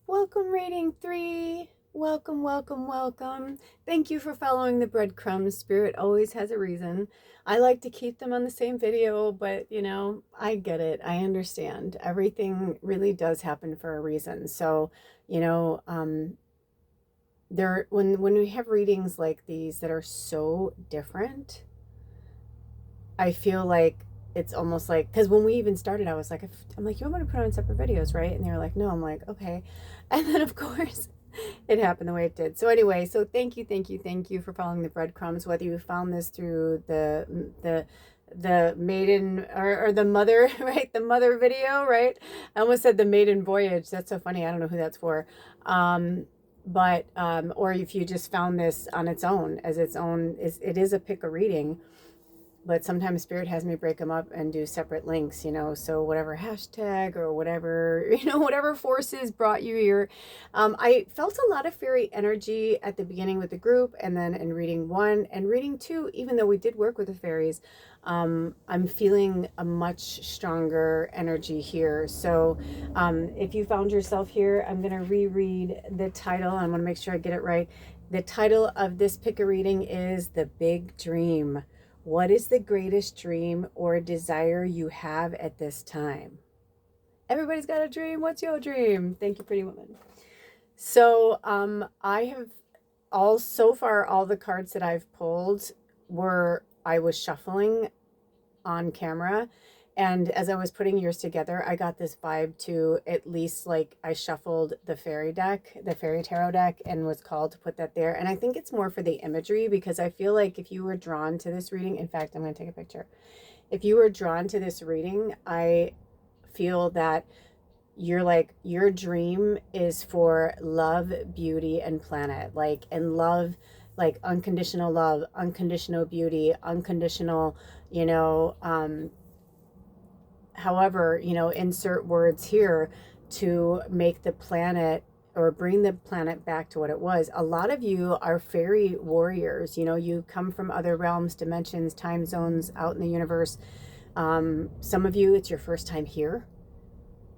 Welcome, reading 3. Welcome, welcome, welcome. Thank you for following the breadcrumbs. Spirit always has a reason. I like to keep them on the same video, but I get it. I understand. Everything really does happen for a reason. So, you know, when we have readings like these that are so different, I feel like it's almost like, because when we even started, I was like, I'm like, you want me to put on separate videos, right? And they were like, no. I'm like, okay. And then of course it happened the way it did. So anyway, so thank you, thank you, thank you for following the breadcrumbs. Whether you found this through the maiden or the mother, right? The mother video, right? I almost said the maiden voyage. That's so funny. I don't know who that's for. Or if you just found this on its own, as its own, it is a pick a reading, but sometimes Spirit has me break them up and do separate links, so whatever hashtag or whatever, whatever forces brought you here. I felt a lot of fairy energy at the beginning with the group, and then in reading 1 and reading 2, even though we did work with the fairies, I'm feeling a much stronger energy here. So if you found yourself here, I'm going to reread the title. I'm going to make sure I get it right. The title of this pick a reading is The Big Dream. What is the greatest dream or desire you have at this time? Everybody's got a dream. What's your dream? Thank you, pretty woman. So I have so far all the cards that I've pulled I was shuffling on camera. And as I was putting yours together, I got this vibe to at least like I shuffled the fairy deck, the fairy tarot deck, and was called to put that there. And I think it's more for the imagery, because I feel like if you were drawn to this reading, in fact, I'm going to take a picture. If you were drawn to this reading, I feel that your dream is for love, beauty, and planet, and love, like unconditional love, unconditional beauty, unconditional, however, insert words here to make the planet or bring the planet back to what it was. A lot of you are fairy warriors. You come from other realms, dimensions, time zones out in the universe. Some of you, it's your first time here.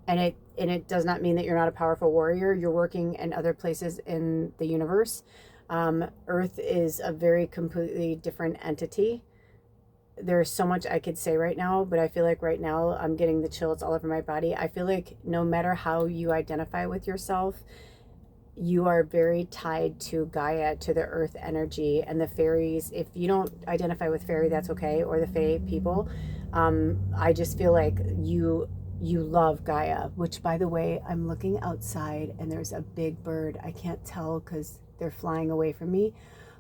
And it does not mean that you're not a powerful warrior. You're working in other places in the universe. Earth is a very completely different entity. There's so much I could say right now, but I feel like right now I'm getting the chills all over my body. I feel like no matter how you identify with yourself, you are very tied to Gaia, to the earth energy and the fairies. If you don't identify with fairy, that's okay, or the fae people. I just feel like you love Gaia, which, by the way, I'm looking outside and there's a big bird. I can't tell because they're flying away from me,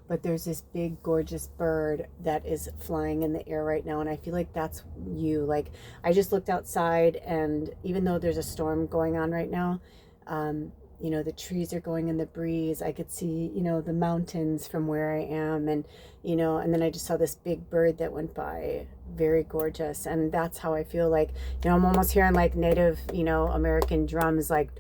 but there's this big gorgeous bird that is flying in the air right now, and I feel like that's you. Like, I just looked outside, and even though there's a storm going on right now, the trees are going in the breeze. I could see, the mountains from where I am, and and then I just saw this big bird that went by, very gorgeous. And that's how I feel like, I'm almost hearing like Native, American drums, like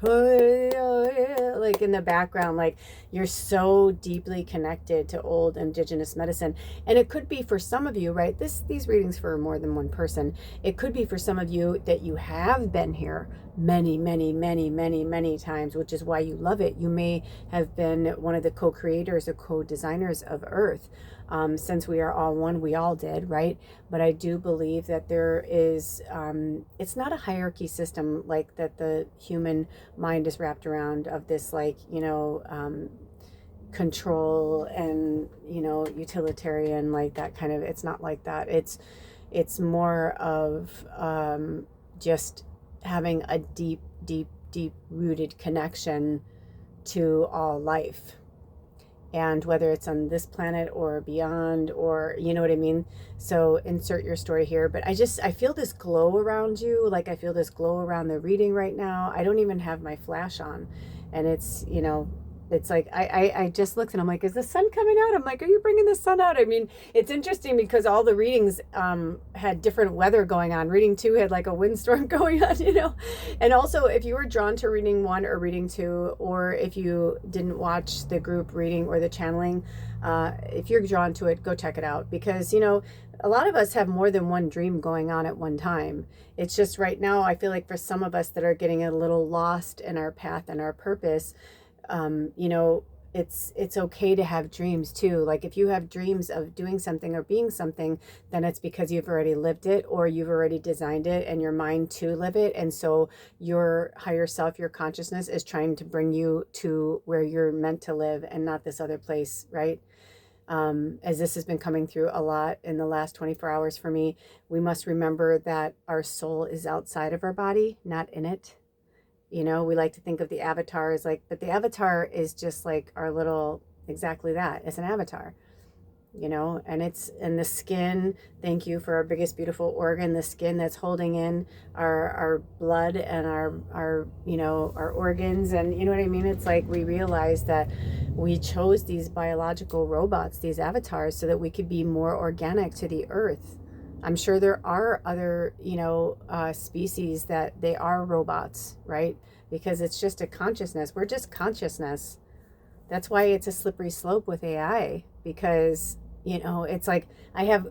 in the background. Like, you're so deeply connected to old indigenous medicine. And it could be for some of you, right? These readings for more than one person. It could be for some of you that you have been here many, many, many, many, many times, which is why you love it. You may have been one of the co-creators or co-designers of Earth. Since we are all one, we all did, right? But I do believe that there is, it's not a hierarchy system like that the human mind is wrapped around, of this, control and, utilitarian, like that kind of, it's not like that. It's more of just having a deep, deep, deep rooted connection to all life. And whether it's on this planet or beyond, or you know what I mean? So insert your story here. But I feel this glow around you. Like, I feel this glow around the reading right now. I don't even have my flash on. And it's, it's like I just looked and I'm like, is the sun coming out? I'm like, are you bringing the sun out? I mean, it's interesting because all the readings had different weather going on. Reading 2 had like a windstorm going on, you know. And also, if you were drawn to reading 1 or reading 2, or if you didn't watch the group reading or the channeling, if you're drawn to it, go check it out, because, you know, a lot of us have more than one dream going on at one time. It's just right now, I feel like for some of us that are getting a little lost in our path and our purpose, you know, it's okay to have dreams too. Like if you have dreams of doing something or being something, then it's because you've already lived it, or you've already designed it in your mind to live it. And so your higher self, your consciousness is trying to bring you to where you're meant to live and not this other place, right? As this has been coming through a lot in the last 24 hours for me, we must remember that our soul is outside of our body, not in it. You know, we like to think of the avatar as like, but the avatar is just like our little, exactly that. It's an avatar, you know, and it's in the skin. Thank you for our biggest, beautiful organ, the skin that's holding in our blood and our, you know, our organs. And you know what I mean? It's like we realize that we chose these biological robots, these avatars, so that we could be more organic to the earth. I'm sure there are other, you know, species that they are robots, right? Because it's just a consciousness. We're just consciousness. That's why it's a slippery slope with AI, because, you know, it's like I have,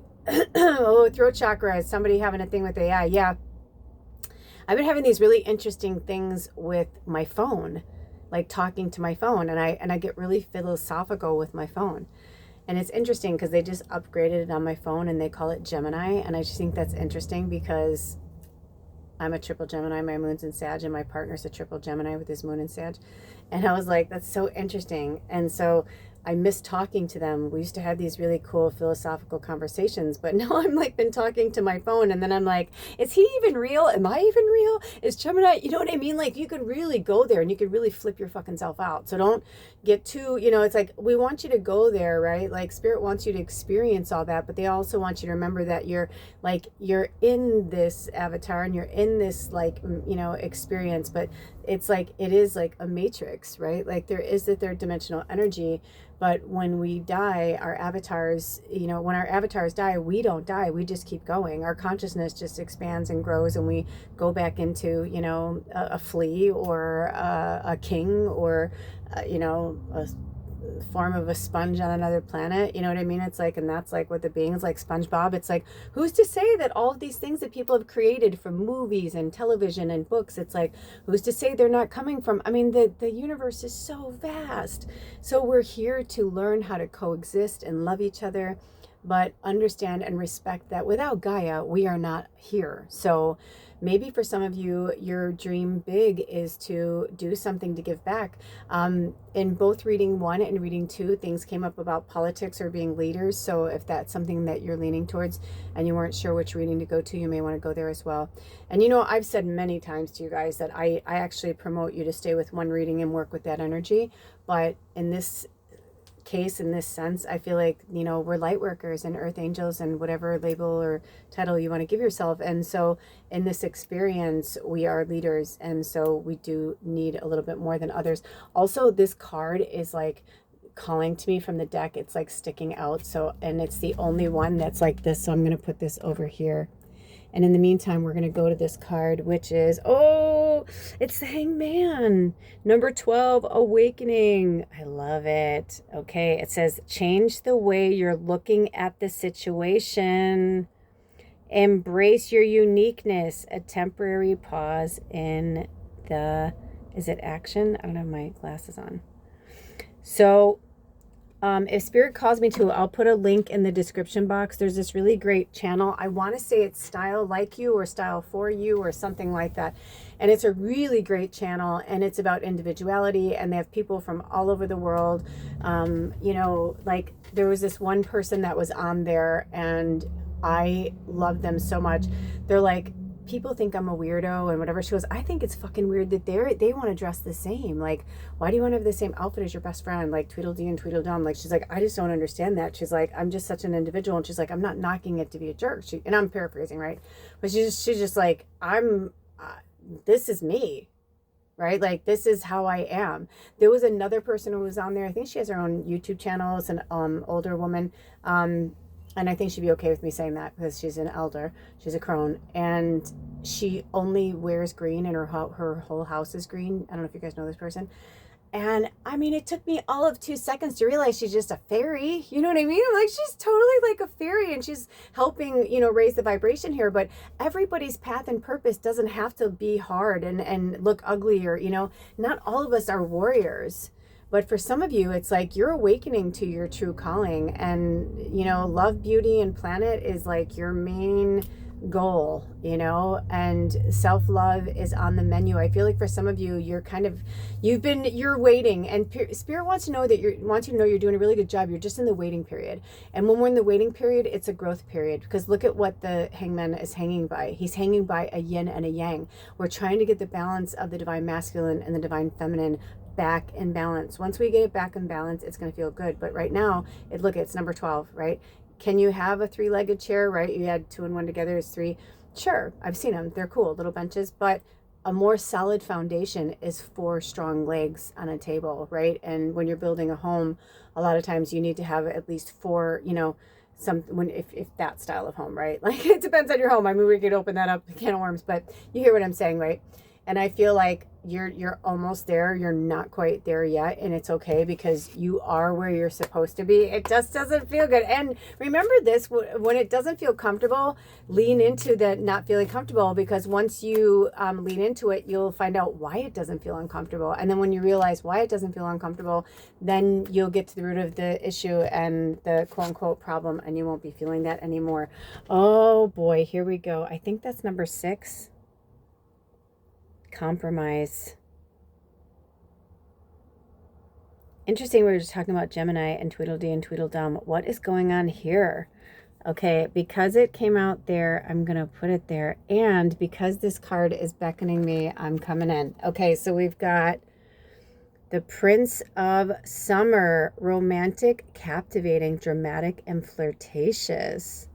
oh, throat chakra, somebody having a thing with AI. Yeah. I've been having these really interesting things with my phone, like talking to my phone, and I get really philosophical with my phone. And it's interesting because they just upgraded it on my phone and they call it Gemini. And I just think that's interesting because I'm a triple Gemini. My moon's in Sag, and my partner's a triple Gemini with his moon in Sag. And I was like, that's so interesting. And so I miss talking to them. We used to have these really cool philosophical conversations, but now I'm like been talking to my phone, and then I'm like, is he even real? Am I even real? Is Gemini, you know what I mean? Like you could really go there and you could really flip your fucking self out. So don't get too, you know, it's like we want you to go there, right? Like spirit wants you to experience all that, but they also want you to remember that you're like, you're in this avatar and you're in this like, you know, experience, but it's like, it is like a matrix, right? Like there is the third dimensional energy. But when we die, our avatars, you know, when our avatars die, we don't die. We just keep going. Our consciousness just expands and grows, and we go back into, you know, a flea or a king, or, you know, a form of a sponge on another planet. You know what I mean? It's like, and that's like what the beings like SpongeBob. It's like, who's to say that all of these things that people have created from movies and television and books, it's like, who's to say they're not coming from, I mean, the universe is so vast. So we're here to learn how to coexist and love each other, but understand and respect that without Gaia, we are not here. So maybe for some of you, your dream big is to do something to give back. In both reading 1 and reading 2, things came up about politics or being leaders. So if that's something that you're leaning towards and you weren't sure which reading to go to, you may want to go there as well. And you know, I've said many times to you guys that I actually promote you to stay with one reading and work with that energy. But in this case, in this sense, I feel like, you know, we're light workers and earth angels and whatever label or title you want to give yourself. And so in this experience, we are leaders, and so we do need a little bit more than others. Also, this card is like calling to me from the deck. It's like sticking out. So, and it's the only one that's like this. So I'm going to put this over here. And in the meantime, we're going to go to this card, which is, oh, it's the Hangman. Number 12, Awakening. I love it. Okay, it says, change the way you're looking at the situation. Embrace your uniqueness. A temporary pause in the, is it action? I don't have my glasses on. So if Spirit calls me to, I'll put a link in the description box. There's this really great channel. I want to say it's Style Like You or Style For You or something like that. And it's a really great channel, and it's about individuality, and they have people from all over the world. You know, like there was this one person that was on there, and I love them so much. They're like, people think I'm a weirdo and whatever. She goes, I think it's fucking weird that they want to dress the same. Like, why do you want to have the same outfit as your best friend? Like Tweedledee and Tweedledum. Like, she's like, I just don't understand that. She's like, I'm just such an individual. And she's like, I'm not knocking it to be a jerk. And I'm paraphrasing, right? But she's just like, this is me. right? Like, this is how I am. There was another person who was on there. I think she has her own YouTube channel. It's an older woman. And I think she'd be okay with me saying that because she's an elder. She's a crone. And she only wears green and her whole house is green. I don't know if you guys know this person. And I mean, it took me all of 2 seconds to realize she's just a fairy. You know what I mean? I'm like, she's totally like a fairy and she's helping, raise the vibration here. But everybody's path and purpose doesn't have to be hard and look ugly or, not all of us are warriors. But for some of you, it's like you're awakening to your true calling. And, love, beauty, and planet is like your main goal, and self-love is on the menu. I feel like for some of you, you're waiting, and spirit wants you to know you're doing a really good job. You're just in the waiting period. And when we're in the waiting period, it's a growth period, because look at what the hangman is hanging by. He's hanging by a yin and a yang. We're trying to get the balance of the divine masculine and the divine feminine back in balance. Once we get it back in balance, it's going to feel good. But right now, it's number 12, right? Can you have a 3-legged chair, right? You had 2 and 1 together is 3. Sure, I've seen them. They're cool, little benches. But a more solid foundation is 4 strong legs on a table, right? And when you're building a home, a lot of times you need to have at least 4, if that style of home, right? Like, it depends on your home. I mean, we could open that up, can of worms, but you hear what I'm saying, right? And I feel like you're almost there. You're not quite there yet, and it's okay, because you are where you're supposed to be. It just doesn't feel good. And remember this, when it doesn't feel comfortable, lean into the not feeling comfortable, because once you lean into it, you'll find out why it doesn't feel uncomfortable. And then when you realize why it doesn't feel uncomfortable, then you'll get to the root of the issue and the quote unquote problem, and you won't be feeling that anymore. Oh boy, here we go. I think that's number 6. Compromise. Interesting, we were just talking about Gemini and Tweedledee and Tweedledum. What is going on here? Okay, because it came out there, I'm going to put it there. And because this card is beckoning me, I'm coming in. Okay, so we've got the Prince of Summer. Romantic, captivating, dramatic, and flirtatious.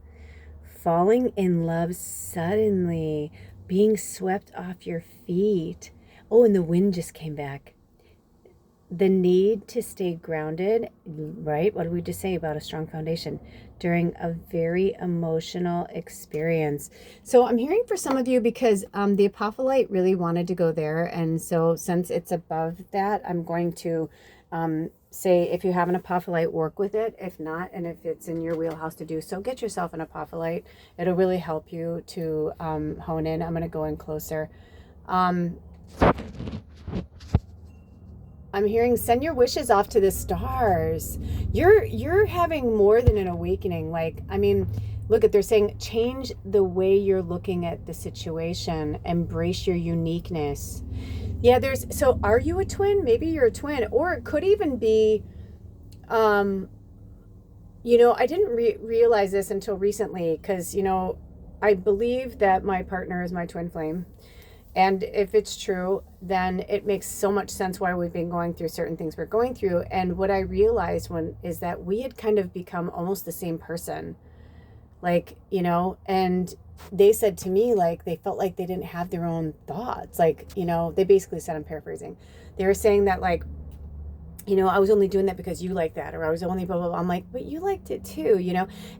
Falling in love suddenly. Being swept off your feet. Oh, and the wind just came back. The need to stay grounded, right? What did we just say about a strong foundation? During a very emotional experience. So I'm hearing for some of you, because the apophyllite really wanted to go there. And so since it's above that, I'm going to say, if you have an apophyllite, work with it. If not, and if it's in your wheelhouse to do so, get yourself an apophyllite. It'll really help you to hone in. I'm going to go in closer. I'm hearing, send your wishes off to the stars. You're having more than an awakening. Like, I mean, look at, they're saying, change the way you're looking at the situation. Embrace your uniqueness. Yeah, so are you a twin? Maybe you're a twin, or it could even be, I didn't realize this until recently, because, I believe that my partner is my twin flame. And if it's true, then it makes so much sense why we've been going through certain things we're going through. And what I realized is that we had kind of become almost the same person. Like, and they said to me, like, they felt like they didn't have their own thoughts. Like, they basically said, I'm paraphrasing, they were saying that, like, I was only doing that because you like that, or I was only blah, blah, blah. I'm like, but you liked it too,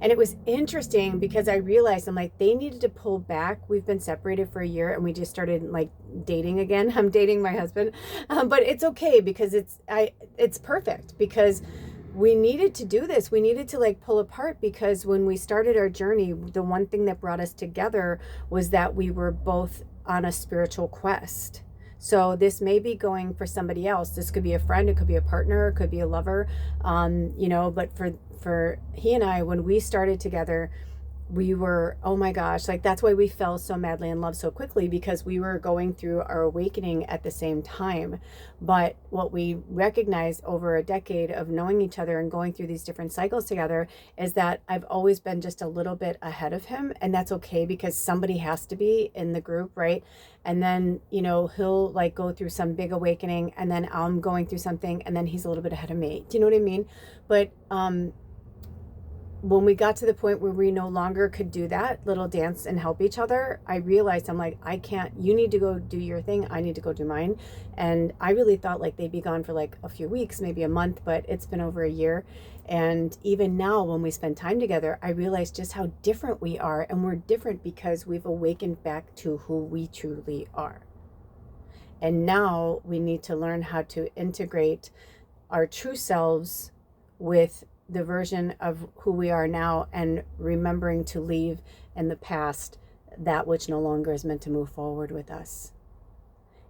And it was interesting, because I realized, I'm like, they needed to pull back. We've been separated for a year, and we just started like dating again. I'm dating my husband, but it's okay, because it's perfect, because we needed to do this. We needed to like pull apart, because when we started our journey, the one thing that brought us together was that we were both on a spiritual quest. So this may be going for somebody else. This could be a friend, it could be a partner, it could be a lover, but for he and I, when we started together, we were, oh my gosh, like, that's why we fell so madly in love so quickly, because we were going through our awakening at the same time. But what we recognized over a decade of knowing each other and going through these different cycles together is that I've always been just a little bit ahead of him, and that's okay, because somebody has to be in the group, right? And then, he'll like go through some big awakening, and then I'm going through something, and then he's a little bit ahead of me. Do you know what I mean? But when we got to the point where we no longer could do that little dance and help each other, I realized, I'm like, I can't, you need to go do your thing, I need to go do mine. And I really thought like they'd be gone for like a few weeks, maybe a month, but it's been over a year. And even now when we spend time together, I realize just how different we are. And we're different because we've awakened back to who we truly are. And now we need to learn how to integrate our true selves with the version of who we are now, and remembering to leave in the past that which no longer is meant to move forward with us.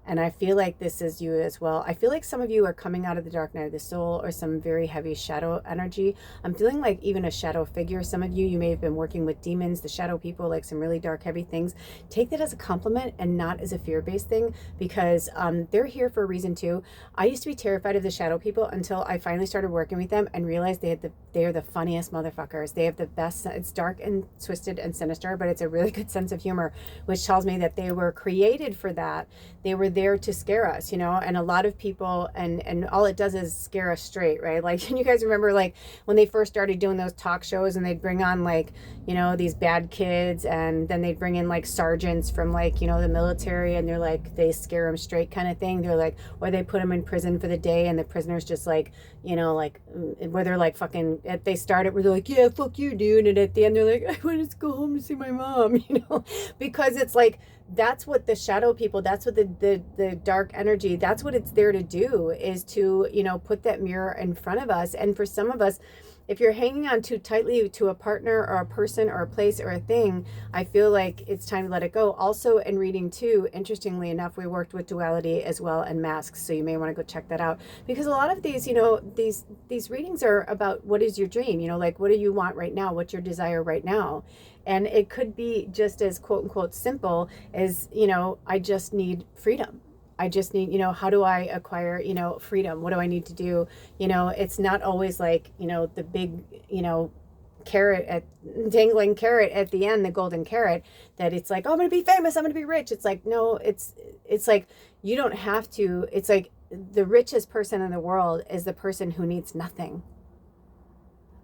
And I feel like this is you as well. I feel like some of you are coming out of the dark night of the soul, or some very heavy shadow energy. I'm feeling like even a shadow figure. Some of you may have been working with demons, the shadow people, like some really dark, heavy things. Take that as a compliment and not as a fear-based thing, because they're here for a reason too. I used to be terrified of the shadow people until I finally started working with them and realized they are the funniest motherfuckers. They have the best, it's dark and twisted and sinister, but it's a really good sense of humor, which tells me that they were created for that. They were there to scare us, you know. And a lot of people, and all it does is scare us straight, right? Like, can you guys remember like when they first started doing those talk shows, and they'd bring on like, you know, these bad kids, and then they'd bring in like sergeants from like, you know, the military, and they're like, they scare them straight kind of thing. They're like, or they put them in prison for the day, and the prisoners just like, you know, like where they're like fucking, they start it where they're like, yeah, fuck you, dude, and at the end they're like, I want to go home to see my mom, you know, because it's like, that's what the shadow people, that's what the dark energy, that's what it's there to do, is to, you know, put that mirror in front of us. And for some of us, if you're hanging on too tightly to a partner or a person or a place or a thing, I feel like it's time to let it go. Also in reading too, interestingly enough, we worked with duality as well and masks. So you may want to go check that out, because a lot of these, you know, these readings are about what is your dream, you know, like what do you want right now? What's your desire right now? And it could be just as quote unquote simple as, you know, I just need freedom. I just need, you know, how do I acquire, you know, freedom? What do I need to do? You know, it's not always like, you know, the big, you know, dangling carrot at the end, the golden carrot, that it's like, oh, I'm going to be famous, I'm going to be rich. It's like, no, it's like, you don't have to. It's like the richest person in the world is the person who needs nothing.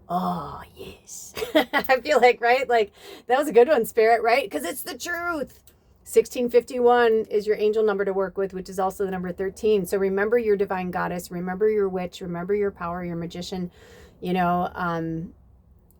Oh, yes. I feel like, right? Like, that was a good one, Spirit, right? Because it's the truth. 1651 is your angel number to work with, which is also the number 13. So remember your divine goddess, remember your witch, remember your power, your magician, you know,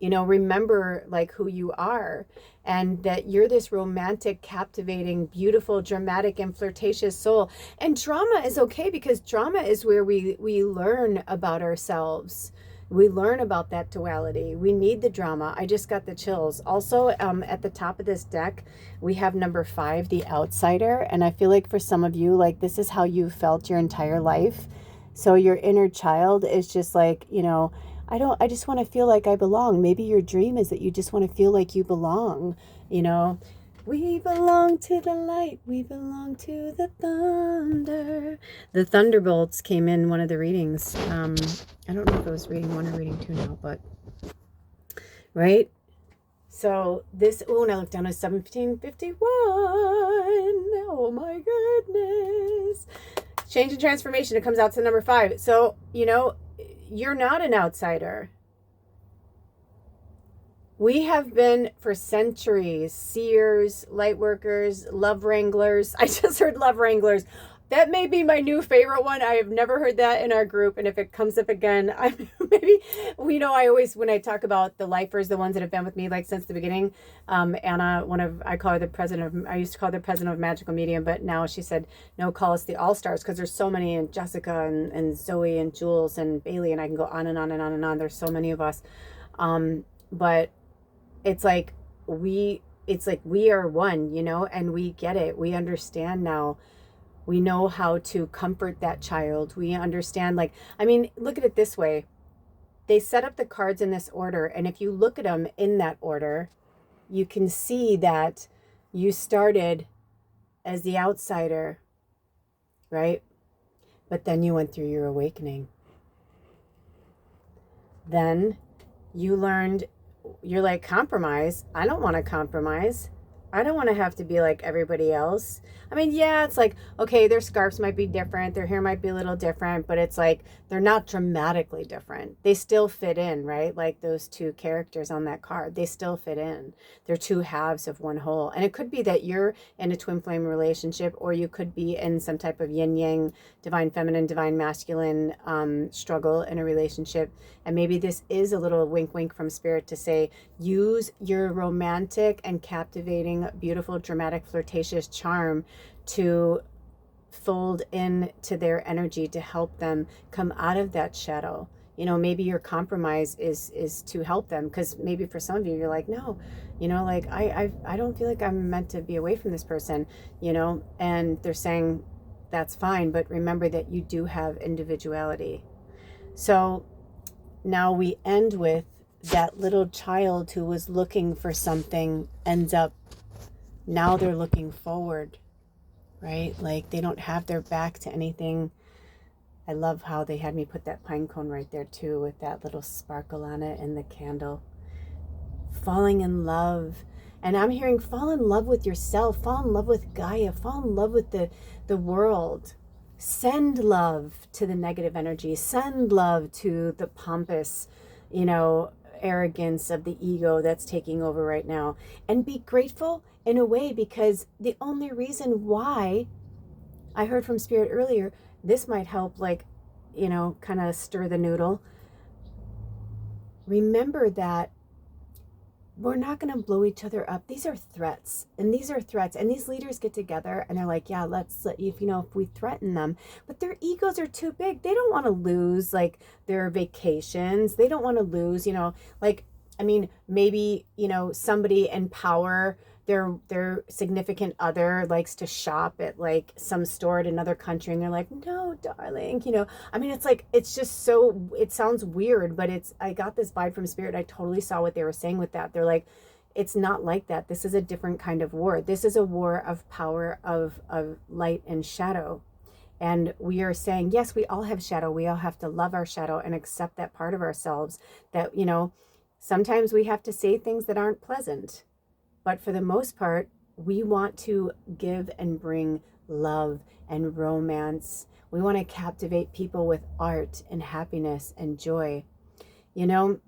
remember like who you are, and that you're this romantic, captivating, beautiful, dramatic, and flirtatious soul. And drama is okay, because drama is where we learn about ourselves. We learn about that duality. We need the drama. I just got the chills. Also, at the top of this deck, we have number 5, the outsider. And I feel like for some of you, like this is how you felt your entire life. So your inner child is just like, you know, I just want to feel like I belong. Maybe your dream is that you just want to feel like you belong, you know. We belong to the light. We belong to the thunder. The thunderbolts came in one of the readings. I don't know if it was reading 1 or reading 2 now, but right. So this, oh, and I look down at 1751. Oh my goodness. Change and transformation. It comes out to number 5. So, you know, you're not an outsider. We have been for centuries, seers, light workers, love wranglers. I just heard love wranglers. That may be my new favorite one. I have never heard that in our group. And if it comes up again, maybe, you know, I always, when I talk about the lifers, the ones that have been with me like since the beginning, Anna, I call her the president of, I used to call her the president of Magical Medium, but now she said, no, call us the all-stars, because there's so many, and Jessica and Zoe and Jules and Bailey, and I can go on and on and on and on. There's so many of us. But it's like we are one, you know, and we get it. We understand now. We know how to comfort that child. We understand, like, I mean, look at it this way. They set up the cards in this order, and if you look at them in that order, you can see that you started as the outsider, right? But then you went through your awakening. Then you learned, you're like, compromise. I don't want to compromise. I don't want to have to be like everybody else. I mean, yeah, it's like, okay, their scarves might be different, their hair might be a little different, but it's like they're not dramatically different. They still fit in, right? Like those two characters on that card, they still fit in. They're two halves of one whole. And it could be that you're in a twin flame relationship, or you could be in some type of yin yang, divine feminine, divine masculine struggle in a relationship. And maybe this is a little wink wink from spirit to say, use your romantic and captivating, beautiful, dramatic, flirtatious charm to fold into their energy to help them come out of that shadow. You know, maybe your compromise is to help them, because maybe for some of you, you're like, no, you know, like I don't feel like I'm meant to be away from this person, you know, and they're saying that's fine, but remember that you do have individuality. So now we end with that little child who was looking for something ends up, now they're looking forward, right? Like they don't have their back to anything. I love how they had me put that pine cone right there too, with that little sparkle on it and the candle. Falling in love. And I'm hearing fall in love with yourself, fall in love with Gaia, fall in love with the world. Send love to the negative energy, send love to the pompous, you know, arrogance of the ego that's taking over right now. And be grateful in a way, because the only reason why, I heard from spirit earlier, this might help, like, you know, kind of stir the noodle. Remember that we're not going to blow each other up. These are threats, and these are threats. And these leaders get together and they're like, yeah, let's, if you know, if we threaten them, but their egos are too big. They don't want to lose like their vacations. They don't want to lose, you know, like, I mean, maybe, you know, somebody in power, their significant other likes to shop at like some store at another country, and they're like, no, darling, you know, I mean, it's like, it's just so, it sounds weird, but it's, I got this vibe from spirit. I totally saw what they were saying with that. They're like, it's not like that. This is a different kind of war. This is a war of power, of light and shadow. And we are saying, yes, we all have shadow. We all have to love our shadow and accept that part of ourselves that, you know, sometimes we have to say things that aren't pleasant. But for the most part, we want to give and bring love and romance. We want to captivate people with art and happiness and joy. You know,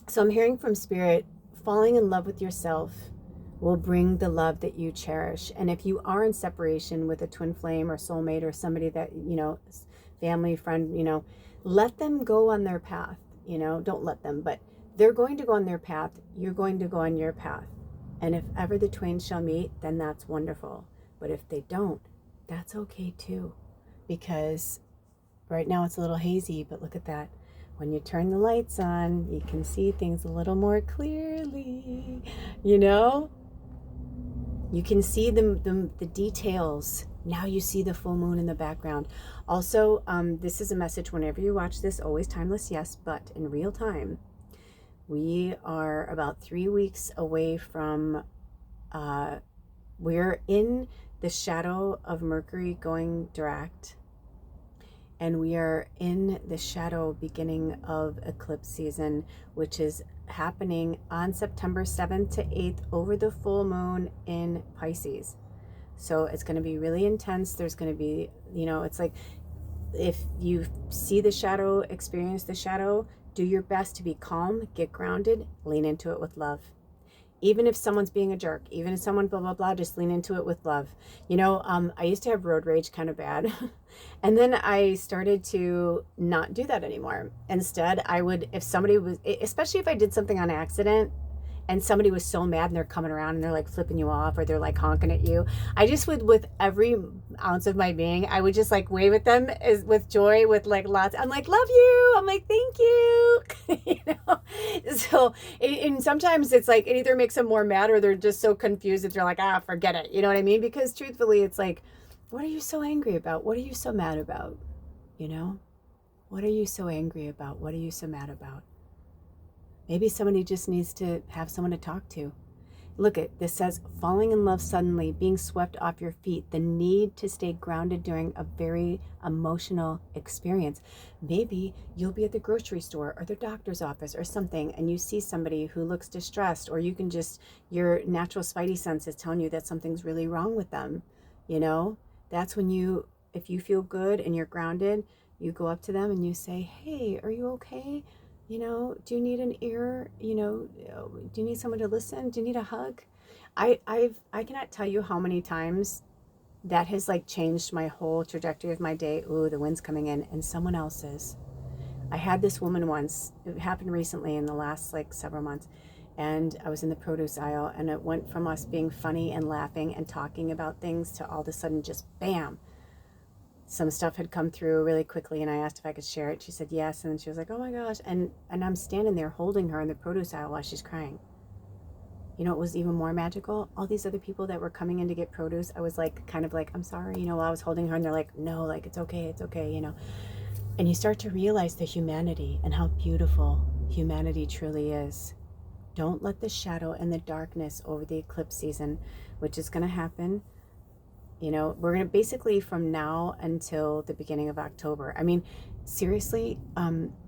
so I'm hearing from spirit, falling in love with yourself will bring the love that you cherish. And if you are in separation with a twin flame or soulmate or somebody that, you know, family, friend, you know, let them go on their path. You know, don't let them, but they're going to go on their path. You're going to go on your path. And if ever the twain shall meet, then that's wonderful. But if they don't, that's okay too. Because right now it's a little hazy, but look at that. When you turn the lights on, you can see things a little more clearly. You know? You can see the details. Now you see the full moon in the background. Also, this is a message whenever you watch this, always timeless, yes, but in real time. We are about 3 weeks away from, we're in the shadow of Mercury going direct, and we are in the shadow beginning of eclipse season, which is happening on September 7th to 8th over the full moon in Pisces. So it's going to be really intense. There's going to be, you know, it's like, if you see the shadow, experience the shadow, do your best to be calm, get grounded, lean into it with love. Even if someone's being a jerk, even if someone blah, blah, blah, just lean into it with love. You know, I used to have road rage kind of bad. And then I started to not do that anymore. Instead, I would, if somebody was, especially if I did something on accident, and somebody was so mad and they're coming around and they're like flipping you off or they're like honking at you, I just would, with every ounce of my being, I would just like wave at them with joy, with like lots. I'm like, love you. I'm like, thank you. You know? So, and sometimes it's like, it either makes them more mad or they're just so confused that they're like, ah, forget it. You know what I mean? Because truthfully, it's like, what are you so angry about? What are you so mad about? You know? What are you so angry about? What are you so mad about? Maybe somebody just needs to have someone to talk to. Look at this says falling in love suddenly, being swept off your feet, the need to stay grounded during a very emotional experience. Maybe you'll be at the grocery store or the doctor's office or something, and you see somebody who looks distressed, or you can just, your natural spidey sense is telling you that something's really wrong with them. You know, that's when you, if you feel good and you're grounded, you go up to them and you say, hey, are you okay? You know, do you need an ear? You know, do you need someone to listen? Do you need a hug? I cannot tell you how many times that has like changed my whole trajectory of my day. Ooh, the wind's coming in, and someone else's. I had this woman once, it happened recently in the last like several months, and I was in the produce aisle, and it went from us being funny and laughing and talking about things to all of a sudden just bam, some stuff had come through really quickly, and I asked if I could share it. She said yes, and then she was like, oh my gosh, and I'm standing there holding her in the produce aisle while she's crying. You know, it was even more magical. All these other people that were coming in to get produce, I was like, kind of like, I'm sorry, you know, while I was holding her, and they're like, no, like, it's okay, you know. And you start to realize the humanity and how beautiful humanity truly is. Don't let the shadow and the darkness over the eclipse season, which is going to happen. You know, we're going to basically from now until the beginning of October. I mean, seriously,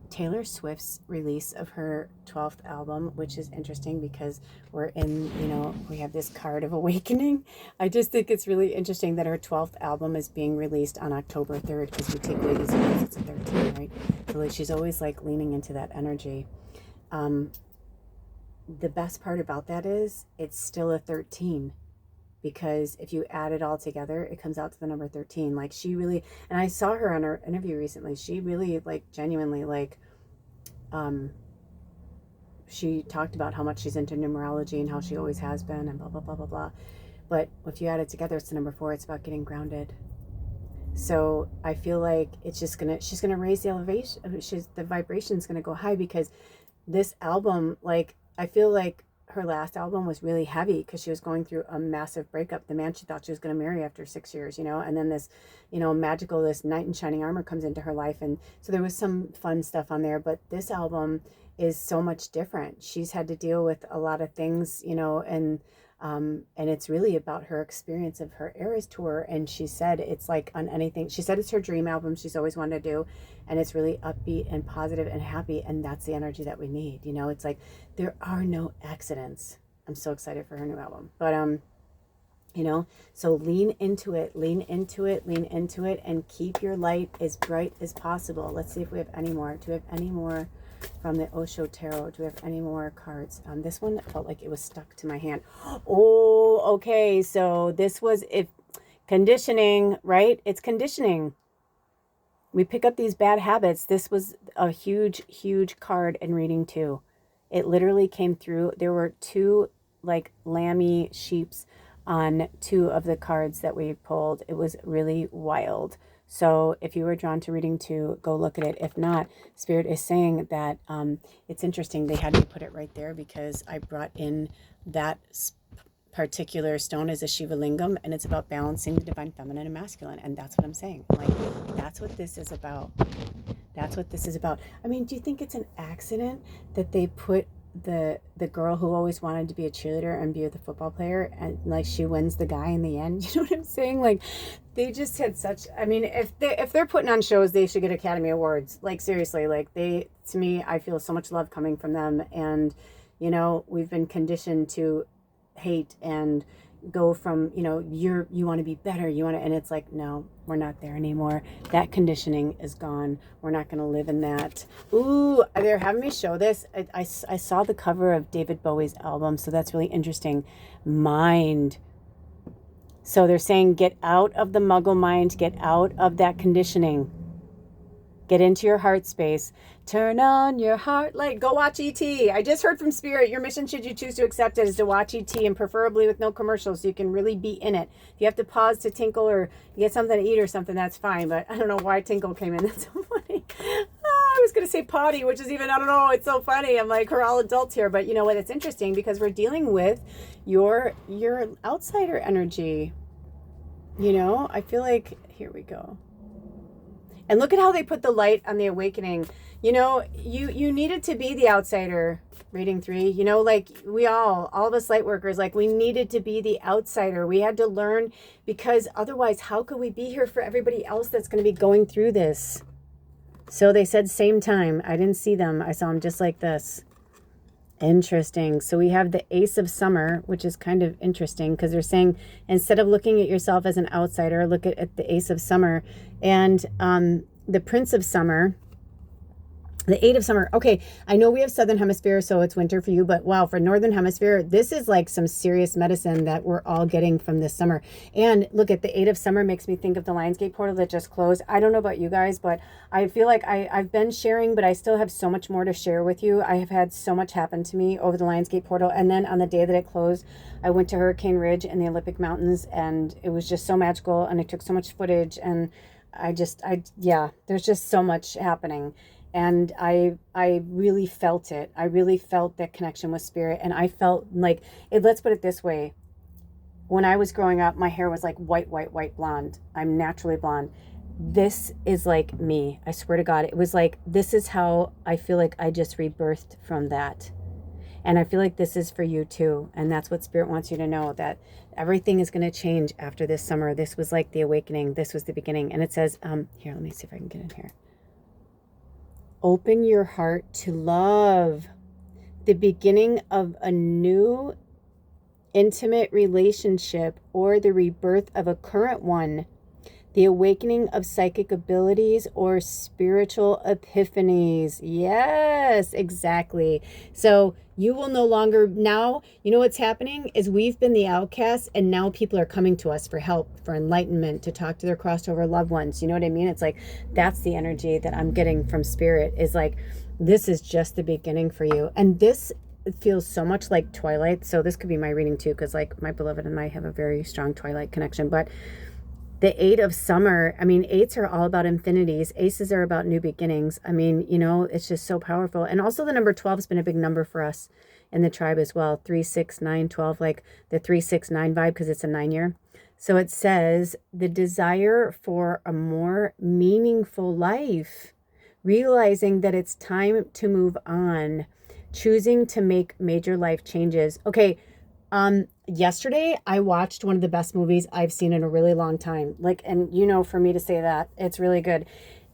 Taylor Swift's release of her 12th album, which is interesting because we're in, you know, we have this card of awakening. I just think it's really interesting that her 12th album is being released on October 3rd, because we take away these months, it's a 13, right? So like, she's always like leaning into that energy. The best part about that is it's still a 13. Because if you add it all together, it comes out to the number 13. Like, she really, and I saw her on her interview recently, she really like genuinely like, she talked about how much she's into numerology and how she always has been and blah, blah, blah, blah, blah. But if you add it together, it's the number 4. It's about getting grounded. So I feel like it's just she's gonna raise the elevation. The vibration's gonna go high, because this album, like, I feel like her last album was really heavy because she was going through a massive breakup. The man she thought she was going to marry after 6 years, you know, and then this, you know, magical, this knight in shining armor comes into her life. And so there was some fun stuff on there, but this album is so much different. She's had to deal with a lot of things, you know, and it's really about her experience of her Eras tour. And she said it's like on anything. She said it's her dream album she's always wanted to do, and it's really upbeat and positive and happy, and that's the energy that we need. You know, it's like there are no accidents. I'm so excited for her new album. But you know, so lean into it, and keep your light as bright as possible. Let's see if we have any more. Do we have any more from the Osho Tarot? Do we have any more cards? This one felt like it was stuck to my hand. Oh, okay. So this was conditioning, right? It's conditioning. We pick up these bad habits. This was a huge, huge card in reading 2. It literally came through. There were 2 like lammy sheeps on 2 of the cards that we pulled. It was really wild. So if you were drawn to reading 2, go look at it. If not, Spirit is saying that it's interesting. They had me put it right there because I brought in that particular stone as a Shiva Lingam, and it's about balancing the divine feminine and masculine. And that's what I'm saying. Like, that's what this is about. That's what this is about. I mean, do you think it's an accident that they put the girl who always wanted to be a cheerleader and be with a football player, and like she wins the guy in the end? You know what I'm saying? Like, they just had such, I mean, if they're putting on shows, they should get Academy Awards. Like, seriously, like, they, to me, I feel so much love coming from them. And, you know, we've been conditioned to hate and go from, you know, you want to be better, you want to, and it's like, no, we're not there anymore. That conditioning is gone. We're not going to live in that. Ooh, they're having me show this. I saw the cover of David Bowie's album, so that's really interesting. Mind. So they're saying, get out of the muggle mind, get out of that conditioning. Get into your heart space. Turn on your heart light. Go watch E.T. I just heard from Spirit, your mission, should you choose to accept it, is to watch E.T. and preferably with no commercials so you can really be in it. If you have to pause to tinkle or get something to eat or something, that's fine. But I don't know why tinkle came in. That's so funny. I was going to say potty, which is even, I don't know, it's so funny. I'm like, we're all adults here. But you know what? It's interesting because we're dealing with your outsider energy. You know, I feel like, here we go. And look at how they put the light on the awakening. You know, you needed to be the outsider. Reading 3, you know, like we all of us light workers, like we needed to be the outsider. We had to learn, because otherwise how could we be here for everybody else that's going to be going through this? So they said same time. I didn't see them. I saw them just like this. Interesting. So we have the Ace of Summer, which is kind of interesting because they're saying instead of looking at yourself as an outsider, look at the Ace of Summer. And the Prince of Summer, the Eight of Summer. Okay, I know we have Southern Hemisphere, so it's winter for you, but wow, for Northern Hemisphere, this is like some serious medicine that we're all getting from this summer. And look at the Eight of Summer makes me think of the Lionsgate portal that just closed. I don't know about you guys, but I feel like I've been sharing, but I still have so much more to share with you. I have had so much happen to me over the Lionsgate portal. And then on the day that it closed, I went to Hurricane Ridge and the Olympic Mountains, and it was just so magical, and I took so much footage, and yeah, there's just so much happening. And I really felt it. I really felt that connection with spirit. And I felt like, let's put it this way. When I was growing up, my hair was like white blonde. I'm naturally blonde. This is like me. I swear to God, it was like, this is how I feel like I just rebirthed from that. And I feel like this is for you too. And that's what spirit wants you to know, that everything is going to change after this summer. This was like the awakening. This was the beginning. And it says, here, let me see if I can get in here. Open your heart to love, the beginning of a new intimate relationship or the rebirth of a current one, the awakening of psychic abilities or spiritual epiphanies. Yes, exactly. So you will no longer, now, you know what's happening is we've been the outcasts, and now people are coming to us for help, for enlightenment, to talk to their crossover loved ones. You know what I mean? It's like, that's the energy that I'm getting from spirit, is like, this is just the beginning for you. And this feels so much like Twilight. So this could be my reading too, because like my beloved and I have a very strong Twilight connection. But the Eight of Summer, I mean, eights are all about infinities. Aces are about new beginnings. I mean, you know, it's just so powerful. And also the number 12 has been a big number for us in the tribe as well. 3, 6, 9, 12, like the 3, 6, 9 vibe, because it's a 9-year. So it says the desire for a more meaningful life, realizing that it's time to move on, choosing to make major life changes. Okay. Yesterday I watched one of the best movies I've seen in a really long time. Like, and you know, for me to say that, it's really good.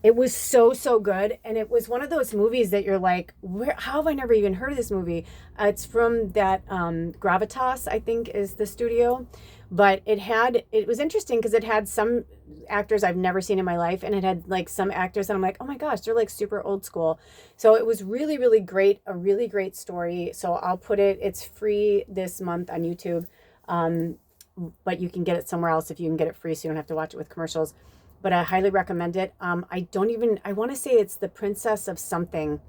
It was so good. And it was one of those movies that you're like, how have I never even heard of this movie? It's from that, Gravitas, I think is the studio, but it was interesting because it had some actors I've never seen in my life. And it had like some actors that I'm like, oh my gosh, they're like super old school. So it was really great. A really great story. So I'll put it's free this month on YouTube. But you can get it somewhere else if you can get it free, so you don't have to watch it with commercials. But I highly recommend it. I want to say it's The Princess of Something.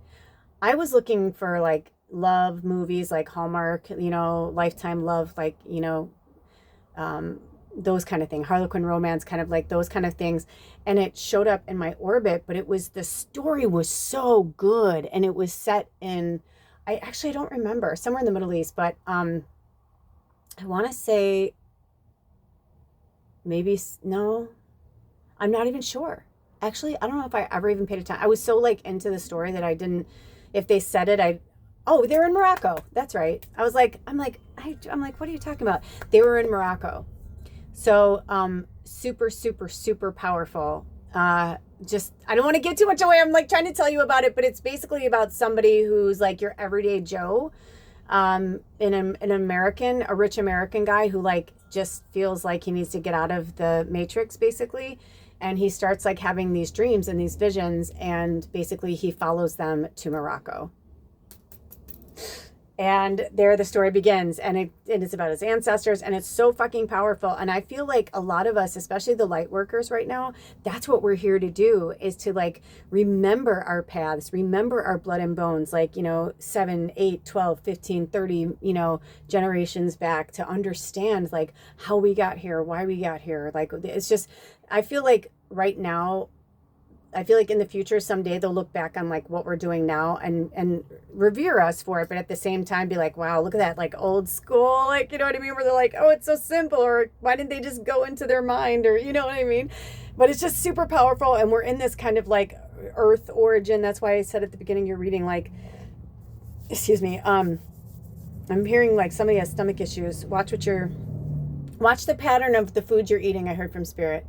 I was looking for like love movies, like Hallmark, you know, Lifetime love, like, you know, those kind of thing, Harlequin romance, kind of like those kind of things. And it showed up in my orbit, but the story was so good. And it was set in, I don't remember, somewhere in the Middle East, but, I want to say maybe, no, I'm not even sure. Actually, I don't know if I ever even paid attention. I was so like into the story that I didn't, if they said it, oh, they're in Morocco. That's right. I'm like, what are you talking about? They were in Morocco. So, super powerful. I don't want to give too much away. I'm like trying to tell you about it, but it's basically about somebody who's like your everyday Joe, an American, a rich American guy who like just feels like he needs to get out of the matrix basically. And he starts like having these dreams and these visions, and basically he follows them to Morocco. And there the story begins, and it's about his ancestors, and it's so fucking powerful. And I feel like a lot of us, especially the light workers right now, that's what we're here to do, is to like remember our paths, remember our blood and bones, like, you know, 7, 8, 12, 15, 30, you know, generations back, to understand like how we got here, why we got here. Like, it's just, I feel like right now, in the future, someday they'll look back on like what we're doing now and revere us for it. But at the same time be like, wow, look at that, like old school, like, you know what I mean? Where they're like, oh, it's so simple. Or why didn't they just go into their mind? Or, you know what I mean? But it's just super powerful, and we're in this kind of like earth origin. That's why I said at the beginning you're reading like, excuse me, I'm hearing like somebody has stomach issues. Watch the pattern of the food you're eating. I heard from Spirit.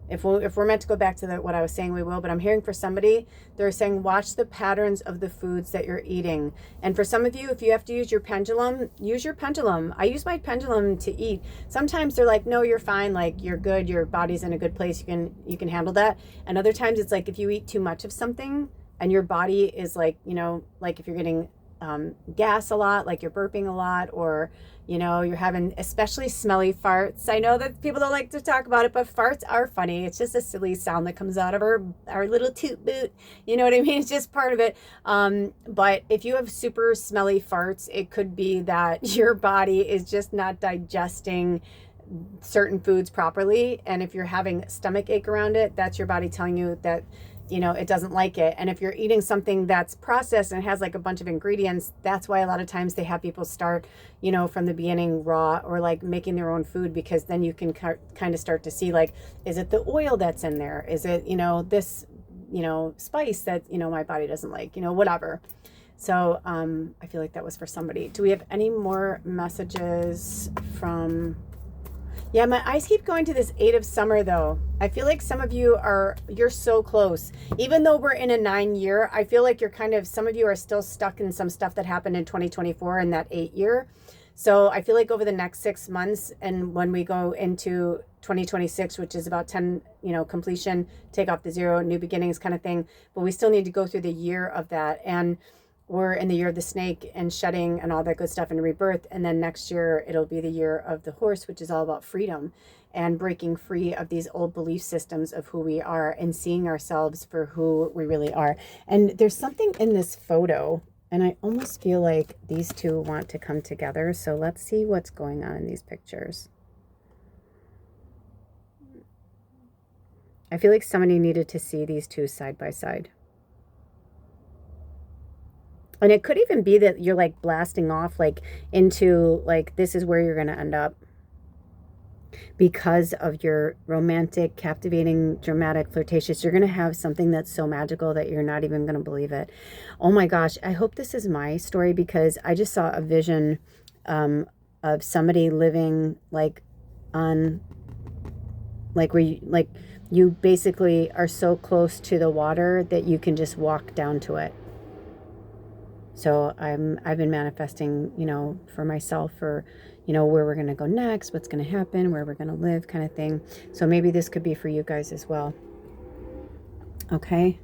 If we're meant to go back to what I was saying, we will. But I'm hearing for somebody, they're saying watch the patterns of the foods that you're eating. And for some of you, if you have to use your pendulum, use your pendulum. I use my pendulum to eat. Sometimes they're like, no, you're fine. Like, you're good. Your body's in a good place. You can handle that. And other times it's like if you eat too much of something and your body is like, like if you're getting gas a lot, like you're burping a lot, or you're having especially smelly farts. I know that people don't like to talk about it, but farts are funny. It's just a silly sound that comes out of our little toot boot. You know what I mean? It's just part of it. But if you have super smelly farts, it could be that your body is just not digesting certain foods properly. And if you're having stomach ache around it, that's your body telling you that it doesn't like it. And if you're eating something that's processed and has like a bunch of ingredients, that's why a lot of times they have people start, from the beginning raw, or like making their own food, because then you can kind of start to see like, is it the oil that's in there? Is it, this, spice that, my body doesn't like, whatever. So I feel like that was for somebody. Do we have any more messages from... Yeah, my eyes keep going to this 8 of summer though. I feel like some of you you're so close. Even though we're in a 9 year, I feel like some of you are still stuck in some stuff that happened in 2024 in that 8 year. So I feel like over the next 6 months, and when we go into 2026, which is about 10, completion, take off the 0, new beginnings kind of thing. But we still need to go through the year of that. And we're in the year of the snake and shedding and all that good stuff and rebirth. And then next year, it'll be the year of the horse, which is all about freedom and breaking free of these old belief systems of who we are and seeing ourselves for who we really are. And there's something in this photo, and I almost feel like these two want to come together. So let's see what's going on in these pictures. I feel like somebody needed to see these two side by side. And it could even be that you're like blasting off like into like, this is where you're going to end up because of your romantic, captivating, dramatic, flirtatious. You're going to have something that's so magical that you're not even going to believe it. Oh my gosh. I hope this is my story, because I just saw a vision of somebody living like on like where you basically are so close to the water that you can just walk down to it. So I've been manifesting, for myself, for, where we're going to go next, what's going to happen, where we're going to live kind of thing. So maybe this could be for you guys as well. Okay.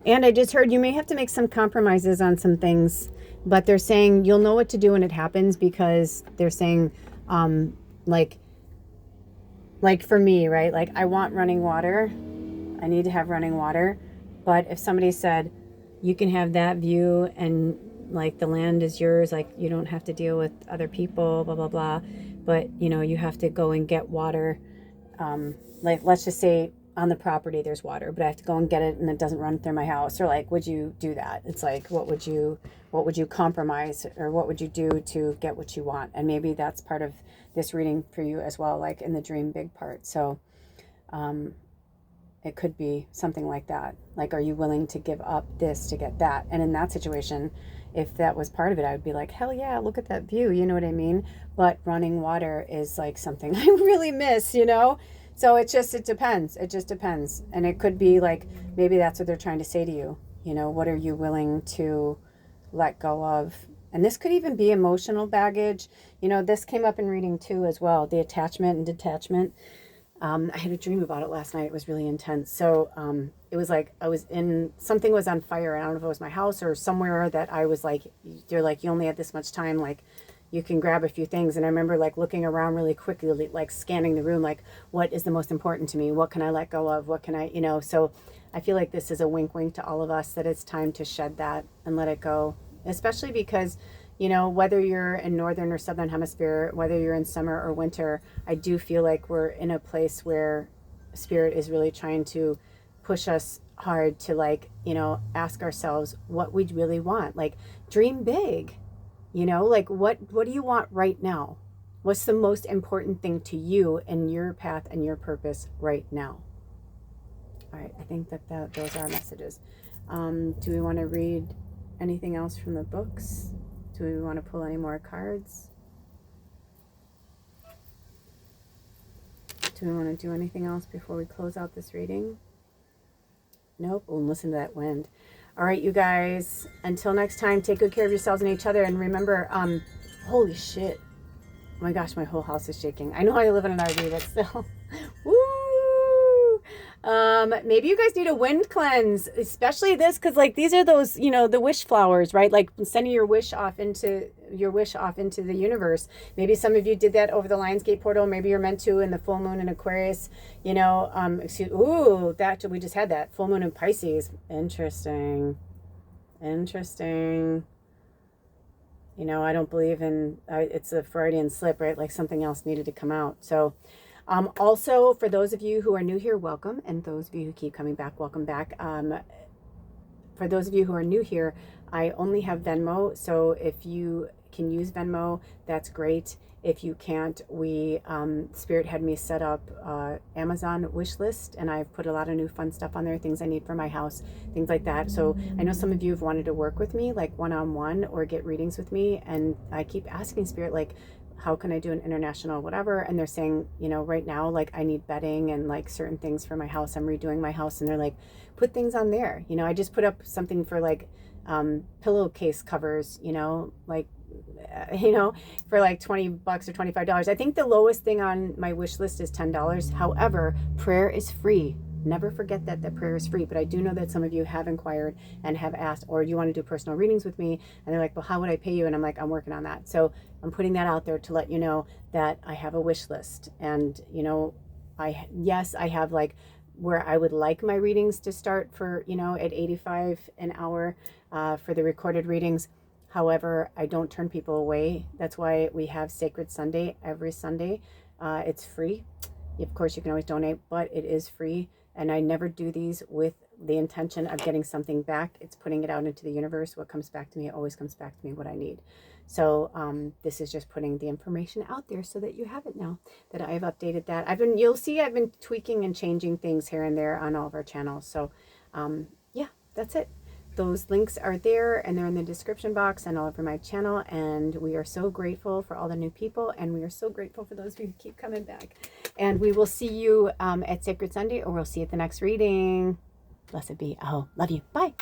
And I just heard you may have to make some compromises on some things, but they're saying you'll know what to do when it happens, because they're saying, like for me, right? Like I want running water. I need to have running water. But if somebody said, you can have that view and like the land is yours, like you don't have to deal with other people, blah, blah, blah. But, you have to go and get water. Like, let's just say on the property there's water, but I have to go and get it and it doesn't run through my house. Or like, would you do that? It's like, what would you compromise, or what would you do to get what you want? And maybe that's part of this reading for you as well, like in the dream big part. So, it could be something like that. Like, are you willing to give up this to get that? And in that situation, if that was part of it, I would be like, hell yeah, look at that view. You know what I mean? But running water is like something I really miss, So it depends. It just depends. And it could be like, maybe that's what they're trying to say to you. What are you willing to let go of? And this could even be emotional baggage. This came up in reading too as well, the attachment and detachment. I had a dream about it last night. It was really intense. So it was like something was on fire. I don't know if it was my house or somewhere that I was like, they're like, you only have this much time. Like, you can grab a few things. And I remember like looking around really quickly, like scanning the room, like, what is the most important to me? What can I let go of? What can I, so I feel like this is a wink to all of us, that it's time to shed that and let it go, especially because whether you're in northern or southern hemisphere, whether you're in summer or winter, I do feel like we're in a place where spirit is really trying to push us hard to like, ask ourselves what we really want. Like, dream big, like what do you want right now? What's the most important thing to you and your path and your purpose right now? All right, I think that those are messages. Do we want to read anything else from the books? Do we want to pull any more cards? Do we want to do anything else before we close out this reading? Nope. Oh, listen to that wind. All right, you guys. Until next time, take good care of yourselves and each other. And remember, holy shit. Oh my gosh, my whole house is shaking. I know I live in an RV, but still. Woo! Maybe you guys need a wind cleanse, especially this, because like these are those, you know, the wish flowers, right? Like sending your wish off into the universe. Maybe some of you did that over the Lionsgate portal. Maybe you're meant to in the full moon in Aquarius, you know, that we just had that full moon in Pisces. Interesting. You know, I don't believe in, it's a Freudian slip, right? Like something else needed to come out. So, also, for those of you who are new here, welcome. And those of you who keep coming back, welcome back. For those of you who are new here, I only have Venmo. So if you can use Venmo, that's great. If you can't, Spirit had me set up Amazon wish list, and I've put a lot of new fun stuff on there, things I need for my house, things like that. So I know some of you have wanted to work with me, like one-on-one, or get readings with me. And I keep asking Spirit, like, how can I do an international whatever? And they're saying, you know, right now, like I need bedding and like certain things for my house. I'm redoing my house, and they're like, put things on there. You know, I just put up something for like pillowcase covers, you know, like, you know, for like $20 or $25. I think the lowest thing on my wish list is $10. However, prayer is free. Never forget that prayer is free. But I do know that some of you have inquired and have asked, or do you want to do personal readings with me? And they're like, well, how would I pay you? And I'm like, I'm working on that. So I'm putting that out there to let you know that I have a wish list. And, you know, I have like where I would like my readings to start for, you know, at $85 an hour for the recorded readings. However, I don't turn people away. That's why we have Sacred Sunday every Sunday. It's free. Of course, you can always donate, but it is free. And I never do these with the intention of getting something back. It's putting it out into the universe. What comes back to me, it always comes back to me what I need. So this is just putting the information out there so that you have it now, that I've updated that. You'll see I've been tweaking and changing things here and there on all of our channels. So yeah, that's it. Those links are there, and they're in the description box and all over my channel. And we are so grateful for all the new people, and we are so grateful for those who keep coming back. And we will see you at Sacred Sunday, or we'll see you at the next reading. Blessed be. Oh, love you. Bye.